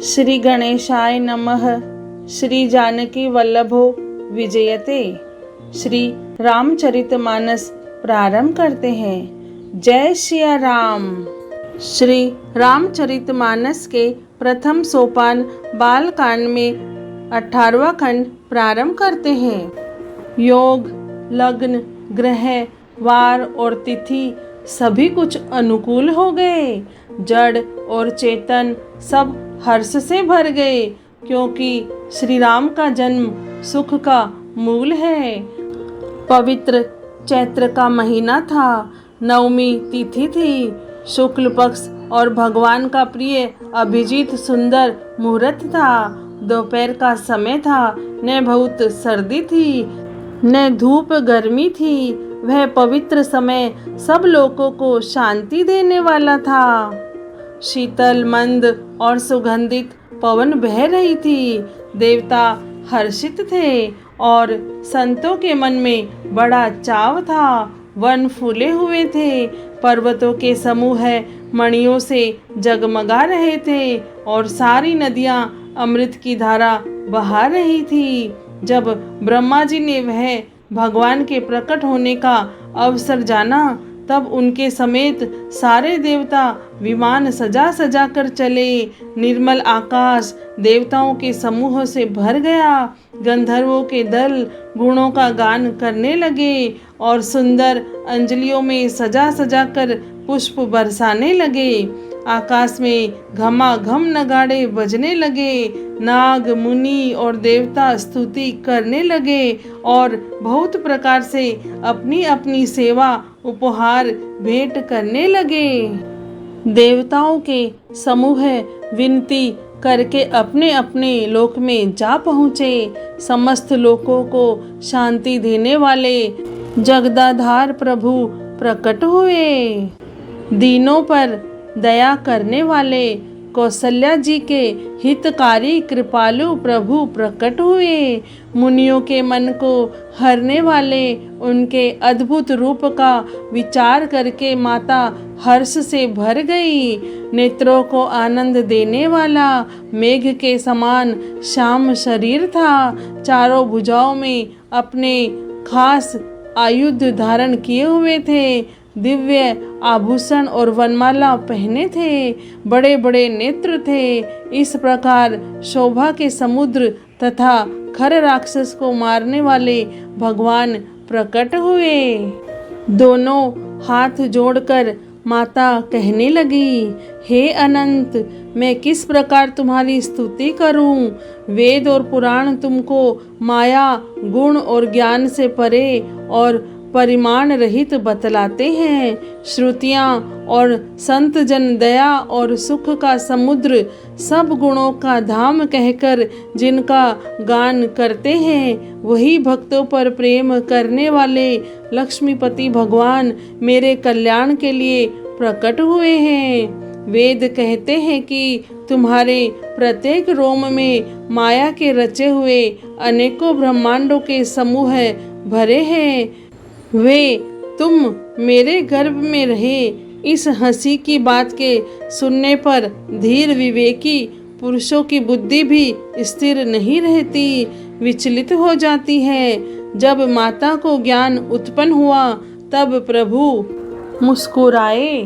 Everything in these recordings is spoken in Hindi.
श्री गणेशाय नमः। श्री जानकी वल्लभो विजयते। श्री रामचरितमानस प्रारंभ करते हैं। जय सिया राम। श्री रामचरितमानस के प्रथम सोपान बालकांड में 18वां खंड प्रारंभ करते हैं। योग, लग्न, ग्रह, वार और तिथि सभी कुछ अनुकूल हो गए। जड़ और चेतन सब हर्ष से भर गए, क्योंकि श्री राम का जन्म सुख का मूल है। पवित्र चैत्र का महीना था। नवमी तिथि थी। शुक्ल पक्ष और भगवान का प्रिय अभिजीत सुंदर मुहूर्त था। दोपहर का समय था। न बहुत सर्दी थी न धूप गर्मी थी। वह पवित्र समय सब लोगों को शांति देने वाला था। शीतल, मंद और सुगंधित पवन बह रही थी। देवता हर्षित थे और संतों के मन में बड़ा चाव था। वन फूले हुए थे। पर्वतों के समूह मणियों से जगमगा रहे थे और सारी नदियां अमृत की धारा बहा रही थी। जब ब्रह्मा जी ने वह भगवान के प्रकट होने का अवसर जाना, तब उनके समेत सारे देवता विमान सजा सजा कर चले। निर्मल आकाश देवताओं के समूह से भर गया। गंधर्वों के दल गुणों का गान करने लगे और सुंदर अंजलियों में सजा सजा कर पुष्प बरसाने लगे। आकाश में घमाघम नगाड़े बजने लगे। नाग, मुनि और देवता स्तुति करने लगे और बहुत प्रकार से अपनी अपनी सेवा उपहार भेंट करने लगे। देवताओं के समूह विनती करके अपने अपने लोक में जा पहुँचे। समस्त लोकों को शांति देने वाले जगदाधार प्रभु प्रकट हुए। दीनों पर दया करने वाले कौशल्या जी के हितकारी कृपालु प्रभु प्रकट हुए। मुनियों के मन को हरने वाले उनके अद्भुत रूप का विचार करके माता हर्ष से भर गई। नेत्रों को आनंद देने वाला मेघ के समान श्याम शरीर था। चारों भुजाओं में अपने खास आयुध धारण किए हुए थे। दिव्य आभूषण और वनमाला पहने थे। बड़े बड़े नेत्र थे। इस प्रकार शोभा के समुद्र तथा खर राक्षस को मारने वाले भगवान प्रकट हुए। दोनों हाथ जोड़कर माता कहने लगी, हे अनंत, मैं किस प्रकार तुम्हारी स्तुति करूं। वेद और पुराण तुमको माया, गुण और ज्ञान से परे और परिमाण रहित बतलाते हैं। श्रुतियाँ और संत जन दया और सुख का समुद्र, सब गुणों का धाम कहकर जिनका गान करते हैं, वही भक्तों पर प्रेम करने वाले लक्ष्मीपति भगवान मेरे कल्याण के लिए प्रकट हुए हैं। वेद कहते हैं कि तुम्हारे प्रत्येक रोम में माया के रचे हुए अनेकों ब्रह्मांडों के समूह भरे हैं। वे तुम मेरे गर्भ में रहे। इस हंसी की बात के सुनने पर धीर विवेकी पुरुषों की बुद्धि भी स्थिर नहीं रहती, विचलित हो जाती है। जब माता को ज्ञान उत्पन्न हुआ, तब प्रभु मुस्कुराए।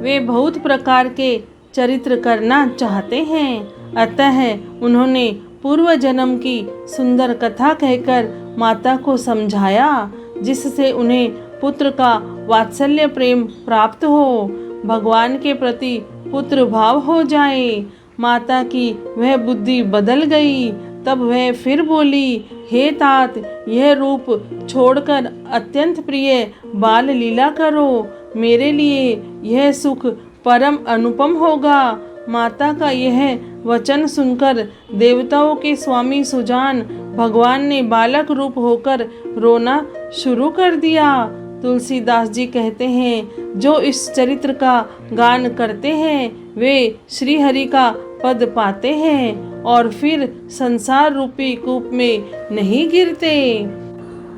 वे बहुत प्रकार के चरित्र करना चाहते हैं, अतः उन्होंने पूर्व जन्म की सुंदर कथा कहकर माता को समझाया, जिससे उन्हें पुत्र का वात्सल्य प्रेम प्राप्त हो, भगवान के प्रति पुत्र भाव हो जाए। माता की वह बुद्धि बदल गई। तब वह फिर बोली, हे तात, यह रूप छोड़कर अत्यंत प्रिय बाल लीला करो। मेरे लिए यह सुख परम अनुपम होगा। माता का यह वचन सुनकर देवताओं के स्वामी सुजान भगवान ने बालक रूप होकर रोना शुरू कर दिया। तुलसीदास जी कहते हैं, जो इस चरित्र का गान करते हैं वे श्री हरि का पद पाते हैं और फिर संसार रूपी कूप में नहीं गिरते।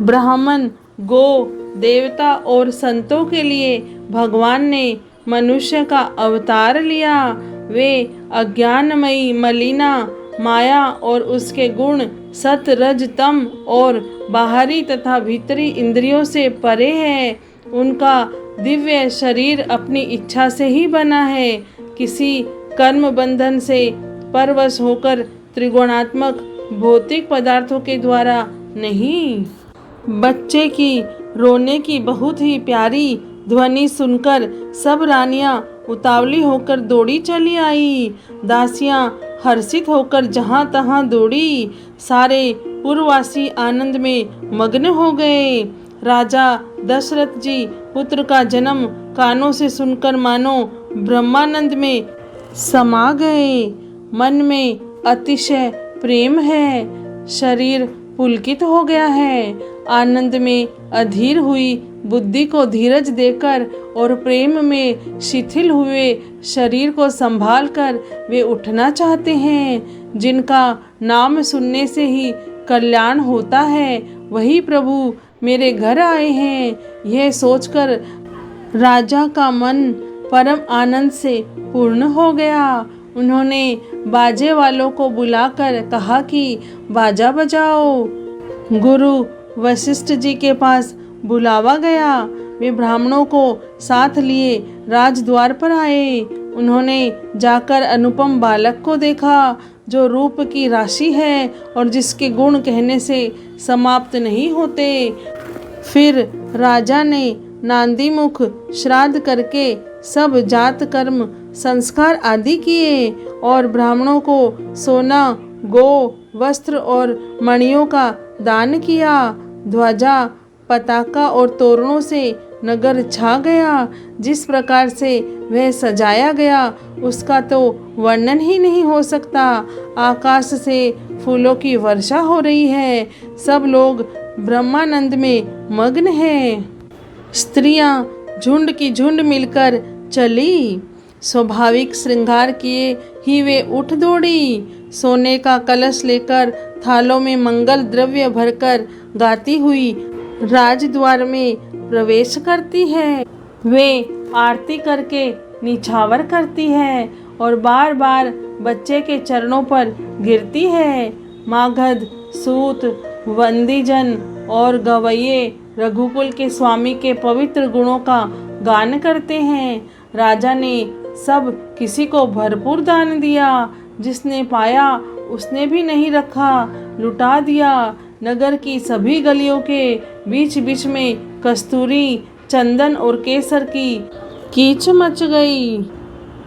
ब्राह्मण, गो, देवता और संतों के लिए भगवान ने मनुष्य का अवतार लिया। वे अज्ञानमयी मलिना माया और उसके गुण सत रज तम और बाहरी तथा भीतरी इंद्रियों से परे है। उनका दिव्य शरीर अपनी इच्छा से ही बना है, किसी कर्म बंधन से परवश होकर त्रिगुणात्मक भौतिक पदार्थों के द्वारा नहीं। बच्चे की रोने की बहुत ही प्यारी ध्वनि सुनकर सब रानियां उतावली होकर दौड़ी चली आई। दासियां हर्षित होकर जहां तहां दौड़ी। सारे पुरवासी आनंद में मग्न हो गए। राजा दशरथ जी पुत्र का जन्म कानों से सुनकर मानो ब्रह्मानंद में समा गए। मन में अतिशय प्रेम है, शरीर पुलकित हो गया है। आनंद में अधीर हुई बुद्धि को धीरज देकर और प्रेम में शिथिल हुए शरीर को संभाल कर वे उठना चाहते हैं। जिनका नाम सुनने से ही कल्याण होता है, वही प्रभु मेरे घर आए हैं। यह सोचकर राजा का मन परम आनंद से पूर्ण हो गया। उन्होंने बाजे वालों को बुलाकर कहा कि बाजा बजाओ। गुरु वशिष्ठ जी के पास बुलावा गया। वे ब्राह्मणों को साथ लिए राजद्वार पर आए। उन्होंने जाकर अनुपम बालक को देखा, जो रूप की राशि है और जिसके गुण कहने से समाप्त नहीं होते। फिर राजा ने नांदीमुख श्राद्ध करके सब जात कर्म संस्कार आदि किए और ब्राह्मणों को सोना, गौ, वस्त्र और मणियों का दान किया। ध्वजा, पताका और तोरणों से नगर छा गया। जिस प्रकार से वह सजाया गया उसका तो वर्णन ही नहीं हो सकता। आकाश से फूलों की वर्षा हो रही है। सब लोग ब्रह्मानंद में मग्न हैं। स्त्रियां झुंड की झुंड मिलकर चली। स्वाभाविक श्रृंगार किए ही वे उठ दौड़ी। सोने का कलश लेकर थालों में मंगल द्रव्य भरकर गाती हुई राजद्वार में प्रवेश करती है। वे आरती करके निछावर करती है और बार बार बच्चे के चरणों पर गिरती है। मागध, सूत, वंदीजन और गवैये रघुकुल के स्वामी के पवित्र गुणों का गान करते हैं। राजा ने सब किसी को भरपूर दान दिया। जिसने पाया उसने भी नहीं रखा, लुटा दिया। नगर की सभी गलियों के बीच बीच में कस्तूरी, चंदन और केसर की कीच मच गई।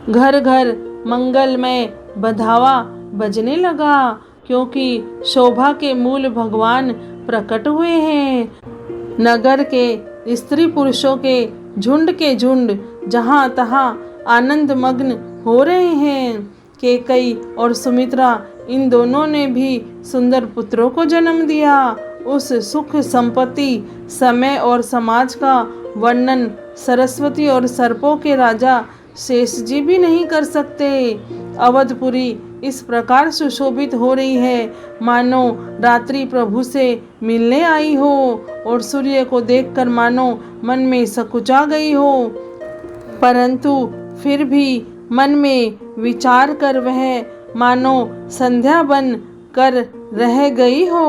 घर घर मंगलमय बधावा बजने लगा, क्योंकि शोभा के मूल भगवान प्रकट हुए हैं। नगर के स्त्री पुरुषों के झुंड जहाँ तहाँ आनंद मग्न हो रहे हैं। केकई और सुमित्रा इन दोनों ने भी सुंदर पुत्रों को जन्म दिया। उस सुख, संपत्ति, समय और समाज का वर्णन सरस्वती और सर्पों के राजा शेष जी भी नहीं कर सकते। अवधपुरी इस प्रकार सुशोभित हो रही है मानो रात्रि प्रभु से मिलने आई हो और सूर्य को देखकर मानो मन में सकुचा गई हो। परंतु फिर भी मन में विचार कर वह मानो संध्या बन कर रह गई हो।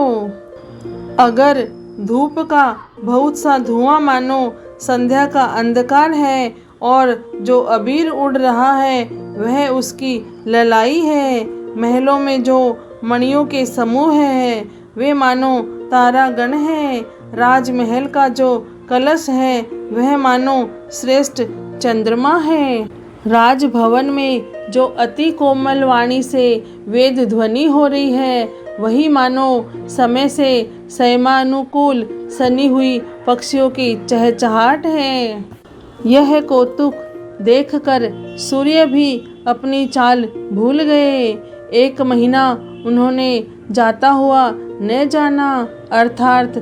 अगर धूप का बहुत सा धुआं मानो संध्या का अंधकार है और जो अबीर उड़ रहा है वह उसकी ललाई है। महलों में जो मणियों के समूह है वे मानो तारागण है। राजमहल का जो कलश है वह मानो श्रेष्ठ चंद्रमा है। राजभवन में जो अति कोमल वाणी से वेद ध्वनि हो रही है वही मानो समय से संयमानुकूल सनी हुई पक्षियों की चहचहाट है। यह कौतुक देखकर सूर्य भी अपनी चाल भूल गए। 1 महीना उन्होंने जाता हुआ न जाना, अर्थात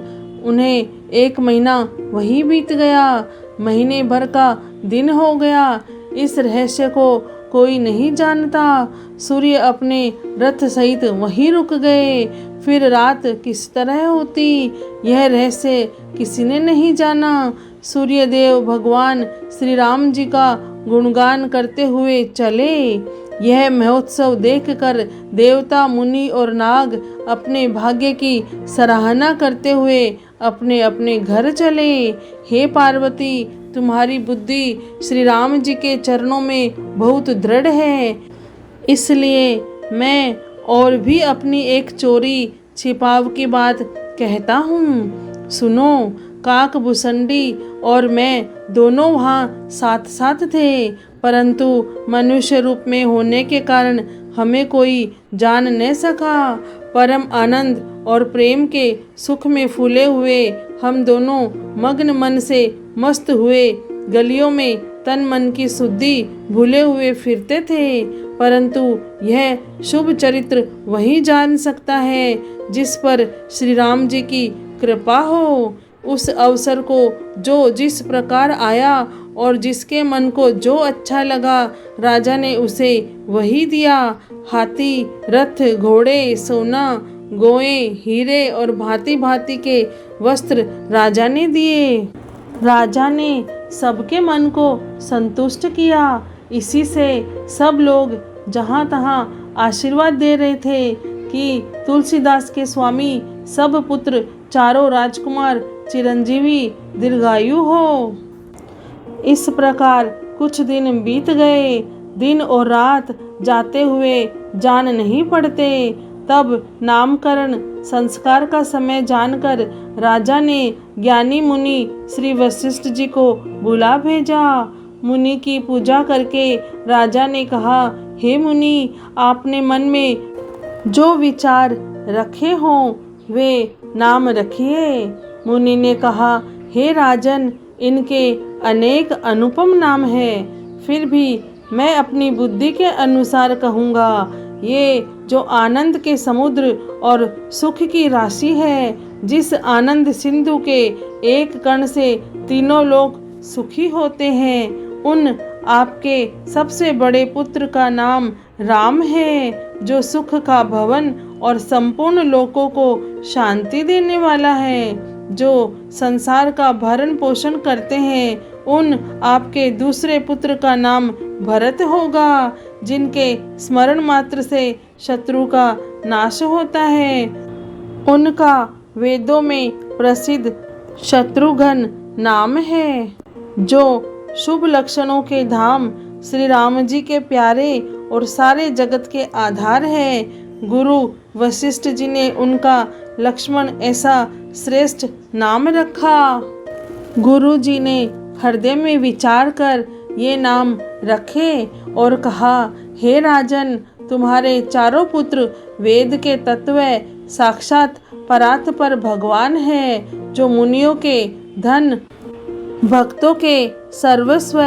उन्हें 1 महीना वही बीत गया। महीने भर का दिन हो गया। इस रहस्य को कोई नहीं जानता। सूर्य अपने रथ सहित वहीं रुक गए। फिर रात किस तरह होती यह रहस्य किसी ने नहीं जाना। सूर्यदेव भगवान श्री राम जी का गुणगान करते हुए चले। यह महोत्सव देखकर देवता, मुनि और नाग अपने भाग्य की सराहना करते हुए अपने अपने घर चले। हे पार्वती, तुम्हारी बुद्धि श्री राम जी के चरणों में बहुत दृढ़ है, इसलिए मैं और भी अपनी एक चोरी छिपाव की बात कहता हूँ। सुनो, काक भुसंडी और मैं दोनों वहाँ साथ साथ थे, परंतु मनुष्य रूप में होने के कारण हमें कोई जान न सका। परम आनंद और प्रेम के सुख में फूले हुए हम दोनों मग्न मन से मस्त हुए गलियों में तन मन की शुद्धि भूले हुए फिरते थे, परंतु यह शुभ चरित्र वही जान सकता है जिस पर श्री राम जी की कृपा हो। उस अवसर को जो जिस प्रकार आया और जिसके मन को जो अच्छा लगा, राजा ने उसे वही दिया। हाथी, रथ, घोड़े, सोना, गोएं, हीरे और भांति भांति के वस्त्र राजा ने दिए। राजा ने सबके मन को संतुष्ट किया। इसी से सब लोग जहाँ तहाँ आशीर्वाद दे रहे थे कि तुलसीदास के स्वामी सब पुत्र चारों राजकुमार चिरंजीवी दीर्घायु हो। इस प्रकार कुछ दिन बीत गए। दिन और रात जाते हुए जान नहीं पड़ते। तब नामकरण संस्कार का समय जानकर राजा ने ज्ञानी मुनि श्री वशिष्ठ जी को बुला भेजा। मुनि की पूजा करके राजा ने कहा, हे मुनि, आपने मन में जो विचार रखे हों वे नाम रखिए। मुनि ने कहा, हे राजन, इनके अनेक अनुपम नाम हैं, फिर भी मैं अपनी बुद्धि के अनुसार कहूँगा। ये जो आनंद के समुद्र और सुख की राशि है, जिस आनंद सिंधु के एक कण से तीनों लोग सुखी होते हैं, उन आपके सबसे बड़े पुत्र का नाम राम है, जो सुख का भवन और संपूर्ण लोकों को शांति देने वाला है। जो संसार का भरण पोषण करते हैं, उन आपके दूसरे पुत्र का नाम भरत होगा, जिनके स्मरण मात्र से शत्रु का नाश होता है। उनका वेदों में प्रसिद्ध शत्रुघ्न नाम है। जो शुभ लक्षणों के धाम श्री राम जी के प्यारे और सारे जगत के आधार है। गुरु वशिष्ठ जी ने उनका लक्ष्मण ऐसा श्रेष्ठ नाम रखा। गुरु जी ने हृदय में विचार कर ये नाम रखे और कहा, हे राजन, तुम्हारे चारों पुत्र वेद के तत्व साक्षात परात्पर भगवान है, जो मुनियों के धन, भक्तों के सर्वस्व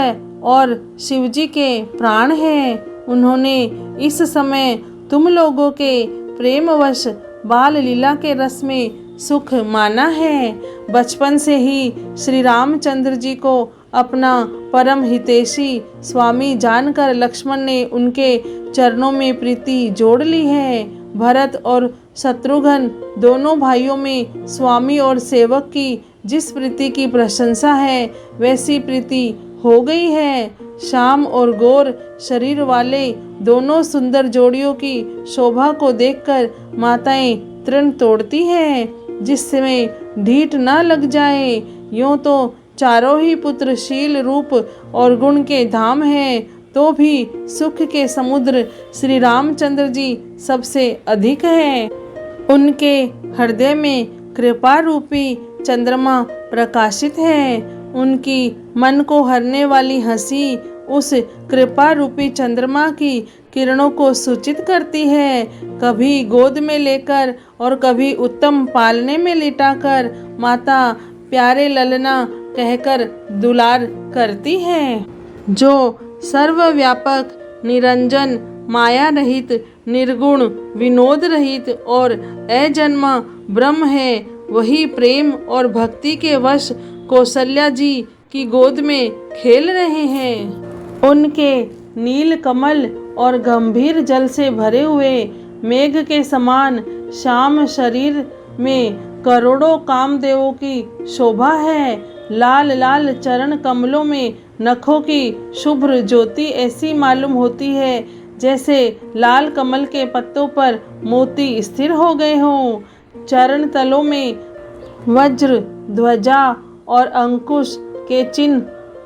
और शिवजी के प्राण हैं। उन्होंने इस समय तुम लोगों के प्रेमवश बाल लीला के रस में सुख माना है। बचपन से ही श्री रामचंद्र जी को अपना परम हितैषी स्वामी जानकर लक्ष्मण ने उनके चरणों में प्रीति जोड़ ली है। भरत और शत्रुघ्न दोनों भाइयों में स्वामी और सेवक की जिस प्रीति की प्रशंसा है, वैसी प्रीति हो गई है। श्याम और गोर शरीर वाले दोनों सुंदर जोड़ियों की शोभा को देखकर माताएं तृण तोड़ती हैं, जिसमें ढीठ न लग जाए। यूं तो चारों ही पुत्र शील, रूप और गुण के धाम हैं, तो भी सुख के समुद्र श्री रामचंद्र जी सबसे अधिक हैं। उनके हृदय में कृपा रूपी चंद्रमा प्रकाशित है। उनकी मन को हरने वाली हंसी उस कृपा रूपी चंद्रमा की किरणों को सूचित करती है। कभी गोद में लेकर और कभी उत्तम पालने में लिटाकर माता प्यारे ललना कहकर दुलार करती है। जो सर्वव्यापक, निरंजन, माया रहित, निर्गुण, विनोद रहित और अजन्मा ब्रह्म है, वही प्रेम और भक्ति के वश कौशल्या जी की गोद में खेल रहे हैं। उनके नील कमल और गंभीर जल से भरे हुए मेघ के समान श्याम शरीर में करोड़ों कामदेवों की शोभा है। लाल लाल चरण कमलों में नखों की शुभ्र ज्योति ऐसी मालूम होती है जैसे लाल कमल के पत्तों पर मोती स्थिर हो गए हों। चरण तलों में वज्र, ध्वजा और अंकुश के चिन्ह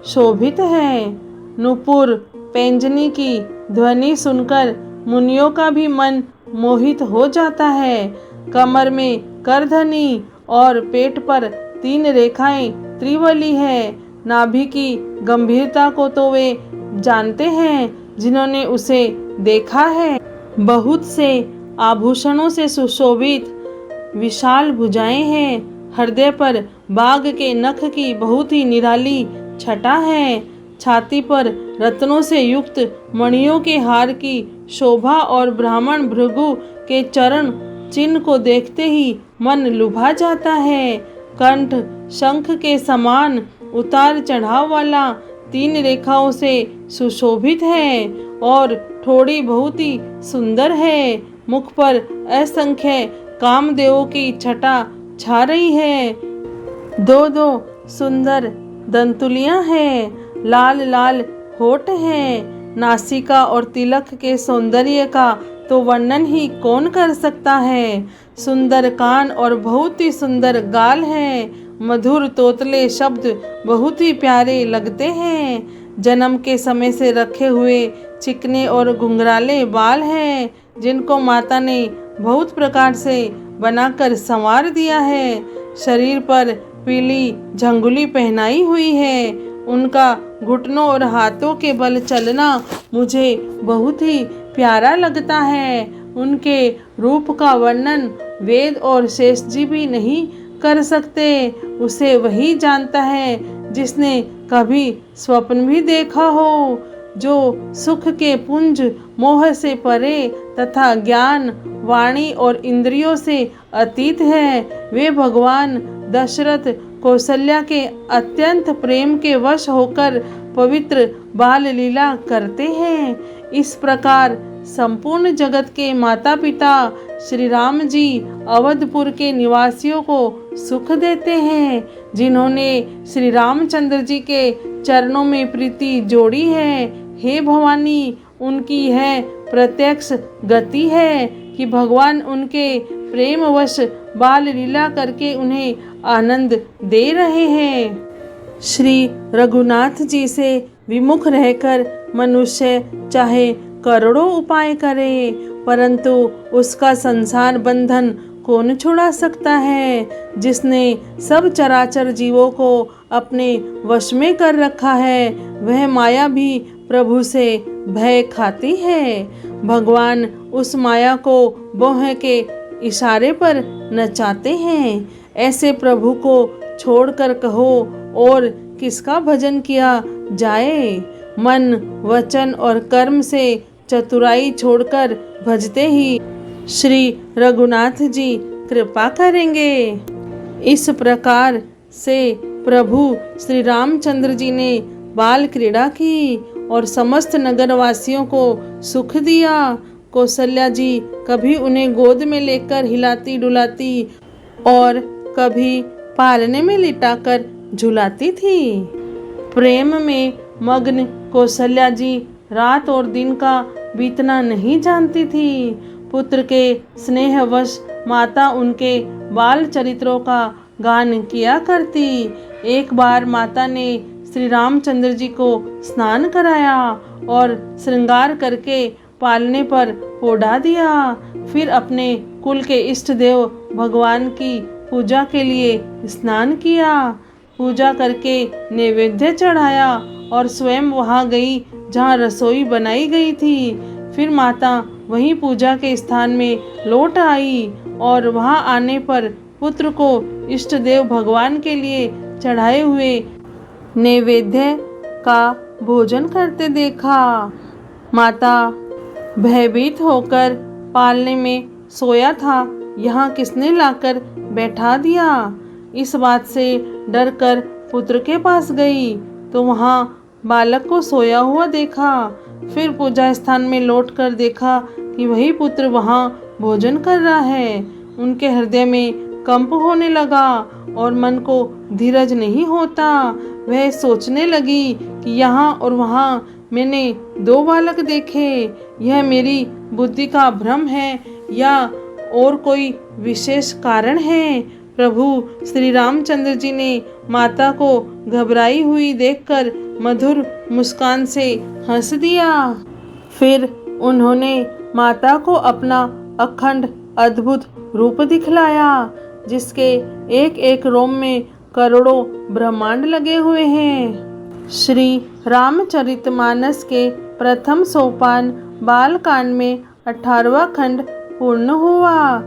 शोभित हैं। नुपुर पैंजनी की ध्वनि सुनकर मुनियों का भी मन मोहित हो जाता है। कमर में करधनी और पेट पर 3 रेखाएं त्रिवली है। नाभि की गंभीरता को तो वे जानते हैं जिन्होंने उसे देखा है। बहुत से आभूषणों से सुशोभित विशाल भुजाएं हैं। हृदय पर बाघ के नख की बहुत ही निराली छटा है। छाती पर रत्नों से युक्त मणियों के हार की शोभा और ब्राह्मण भृगु के चरण चिन्ह को देखते ही मन लुभा जाता है। कंठ शंख के समान उतार चढ़ाव वाला 3 रेखाओं से सुशोभित है और ठोड़ी बहुत ही सुंदर है। मुख पर असंख्य कामदेवों की छटा छा रही है। 2 सुंदर दंतुलियां हैं। लाल लाल होठ हैं। नासिका और तिलक के सौंदर्य का तो वर्णन ही कौन कर सकता है। सुंदर कान और बहुत ही सुंदर गाल हैं। मधुर तोतले शब्द बहुत ही प्यारे लगते हैं। जन्म के समय से रखे हुए चिकने और घुंघराले बाल हैं जिनको माता ने बहुत प्रकार से बनाकर संवार दिया है। शरीर पर पीली झंगुली पहनाई हुई है। उनका घुटनों और हाथों के बल चलना मुझे बहुत ही प्यारा लगता है। उनके रूप का वर्णन वेद और शेष जी भी नहीं कर सकते। उसे वही जानता है जिसने कभी स्वप्न भी देखा हो। जो सुख के पुंज मोह से परे तथा ज्ञान वाणी और इंद्रियों से अतीत है, वे भगवान दशरथ कौशल्या के अत्यंत प्रेम के वश होकर पवित्र बाल लीला करते हैं। इस प्रकार संपूर्ण जगत के माता पिता श्री राम जी अवधपुर के निवासियों को सुख देते हैं। जिन्होंने श्री रामचंद्र जी के चरणों में प्रीति जोड़ी है, हे भवानी, उनकी यह प्रत्यक्ष गति है कि भगवान उनके प्रेमवश बाल लीला करके उन्हें आनंद दे रहे हैं। श्री रघुनाथ जी से विमुख रहकर मनुष्य चाहे करोड़ों उपाय करे, परंतु उसका संसार बंधन कौन छुड़ा सकता है। जिसने सब चराचर जीवों को अपने वश में कर रखा है, वह माया भी प्रभु से भय खाती है। भगवान उस माया को बोह के इशारे पर नचाते हैं। ऐसे प्रभु को छोड़कर कहो और किसका भजन किया जाए। मन वचन और कर्म से चतुराई छोड़कर भजते ही श्री रघुनाथ जी कृपा करेंगे। इस प्रकार से प्रभु श्री रामचंद्र जी ने बाल क्रीड़ा की और समस्त नगरवासियों को सुख दिया। कौशल्या जी कभी उन्हें गोद में लेकर हिलाती डुलाती और कभी पालने में लिटाकर झुलाती थी। प्रेम में मग्न कौशल्या जी रात और दिन का बीतना नहीं जानती थी। पुत्र के स्नेहवश माता उनके बाल चरित्रों का गान किया करती। एक बार माता ने श्री रामचंद्र जी को स्नान कराया और श्रृंगार करके पालने पर ओढ़ा दिया। फिर अपने कुल के इष्ट देव भगवान की पूजा के लिए स्नान किया। पूजा करके नैवेद्य चढ़ाया और स्वयं वहां गई जहां रसोई बनाई गई थी। फिर माता वहीं पूजा के स्थान में लौट आई और वहां आने पर पुत्र को इष्ट देव भगवान के लिए चढ़ाए हुए नैवेद्य का भोजन करते देखा। माता भयभीत होकर पालने में सोया था, यहाँ किसने लाकर बैठा दिया। इस बात से डरकर पुत्र के पास गई तो वहाँ बालक को सोया हुआ देखा। फिर पूजा स्थान में लौटकर देखा कि वही पुत्र वहाँ भोजन कर रहा है। उनके हृदय में कंप होने लगा और मन को धीरज नहीं होता। वह सोचने लगी कि यहाँ और वहाँ मैंने 2 बालक देखे, यह मेरी बुद्धि का भ्रम है या और कोई विशेष कारण है। प्रभु श्री रामचंद्र जी ने माता को घबराई हुई देखकर मधुर मुस्कान से हंस दिया। फिर उन्होंने माता को अपना अखंड अद्भुत रूप दिखलाया, जिसके एक एक रोम में करोड़ों ब्रह्मांड लगे हुए हैं। श्री रामचरितमानस के प्रथम सोपान बालकांड में 18वां खंड पूर्ण हुआ।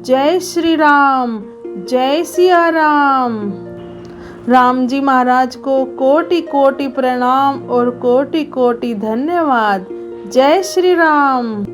जय श्री राम, जय सिया राम। राम जी महाराज को कोटि कोटि प्रणाम और कोटि कोटि धन्यवाद। जय श्री राम।